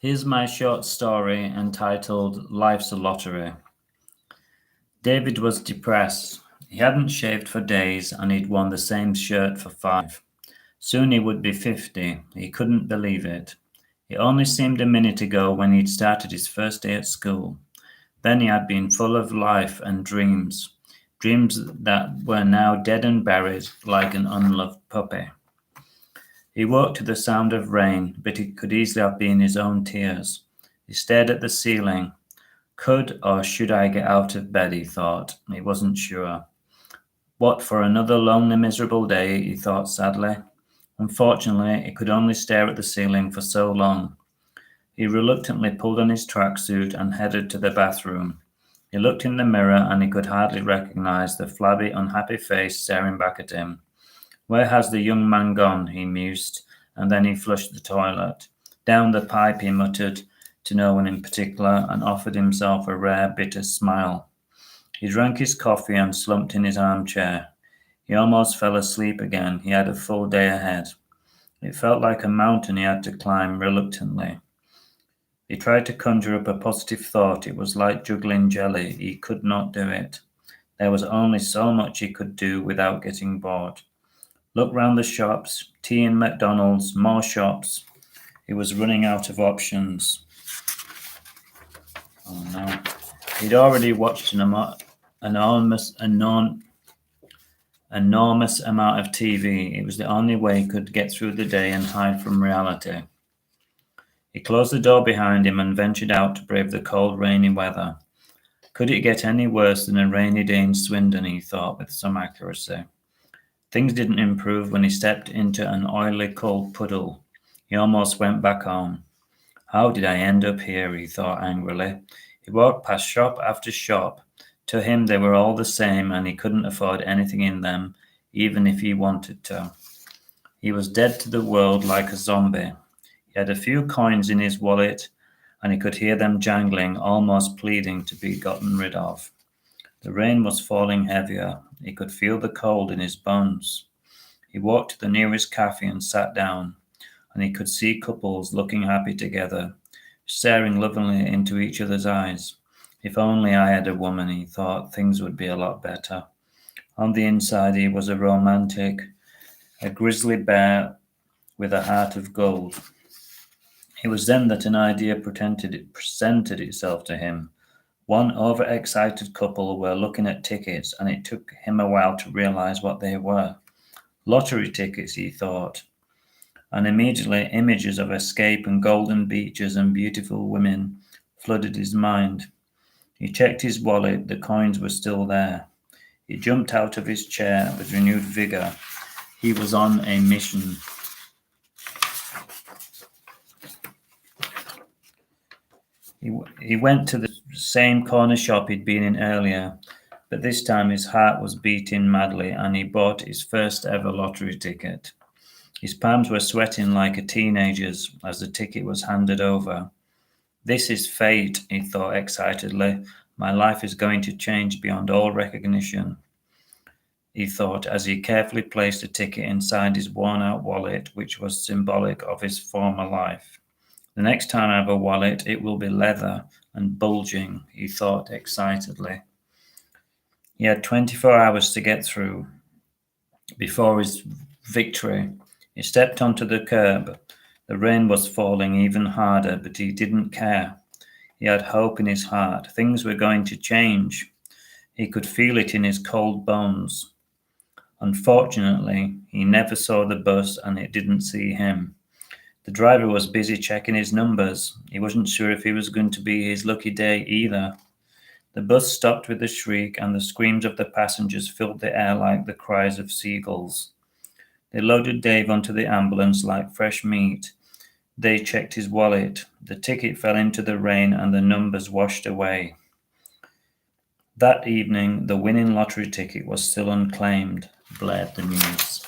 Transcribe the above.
Here's my short story entitled Life's a Lottery. David was depressed. He hadn't shaved for days and he'd worn the same shirt for 5. Soon he would be 50. He couldn't believe it. It only seemed a minute ago when he'd started his first day at school. Then he had been full of life and dreams, dreams that were now dead and buried like an unloved puppy. He woke to the sound of rain, but it could easily have been his own tears. He stared at the ceiling. Could or should I get out of bed, he thought. He wasn't sure. What, for another lonely, miserable day, he thought sadly. Unfortunately, he could only stare at the ceiling for so long. He reluctantly pulled on his tracksuit and headed to the bathroom. He looked in the mirror and he could hardly recognize the flabby, unhappy face staring back at him. Where has the young man gone? He mused, and then he flushed the toilet. Down the pipe, he muttered, to no one in particular, and offered himself a rare, bitter smile. He drank his coffee and slumped in his armchair. He almost fell asleep again. He had a full day ahead. It felt like a mountain he had to climb reluctantly. He tried to conjure up a positive thought. It was like juggling jelly. He could not do it. There was only so much he could do without getting bored. Look round the shops, tea in McDonald's, more shops. He was running out of options. Oh no. He'd already watched an enormous amount of TV. It was the only way he could get through the day and hide from reality. He closed the door behind him and ventured out to brave the cold, rainy weather. Could it get any worse than a rainy day in Swindon, he thought with some accuracy. Things didn't improve when he stepped into an oily, cold puddle. He almost went back home. How did I end up here, he thought angrily. He walked past shop after shop. To him they were all the same and he couldn't afford anything in them, even if he wanted to. He was dead to the world like a zombie. He had a few coins in his wallet and he could hear them jangling, almost pleading to be gotten rid of. The rain was falling heavier. He could feel the cold in his bones. He walked to the nearest cafe and sat down, and he could see couples looking happy together, staring lovingly into each other's eyes. If only I had a woman, he thought, things would be a lot better. On the inside, he was a romantic, a grizzly bear with a heart of gold. It was then that an idea presented itself to him. One overexcited couple were looking at tickets, and it took him a while to realize what they were. Lottery tickets, he thought, and immediately images of escape and golden beaches and beautiful women flooded his mind. He checked his wallet. The coins were still there. He jumped out of his chair with renewed vigor. He was on a mission. He went to the same corner shop he'd been in earlier, but this time his heart was beating madly and he bought his first ever lottery ticket. His palms were sweating like a teenager's as the ticket was handed over. This is fate, he thought excitedly. My life is going to change beyond all recognition, he thought as he carefully placed the ticket inside his worn-out wallet, which was symbolic of his former life. The next time I have a wallet, it will be leather and bulging, he thought excitedly. He had 24 hours to get through before his victory. He stepped onto the curb. The rain was falling even harder, but he didn't care. He had hope in his heart. Things were going to change. He could feel it in his cold bones. Unfortunately, he never saw the bus and it didn't see him. The driver was busy checking his numbers. He wasn't sure if it was going to be his lucky day either. The bus stopped with a shriek, and the screams of the passengers filled the air like the cries of seagulls. They loaded Dave onto the ambulance like fresh meat. They checked his wallet. The ticket fell into the rain, and the numbers washed away. That evening, the winning lottery ticket was still unclaimed, blared the news.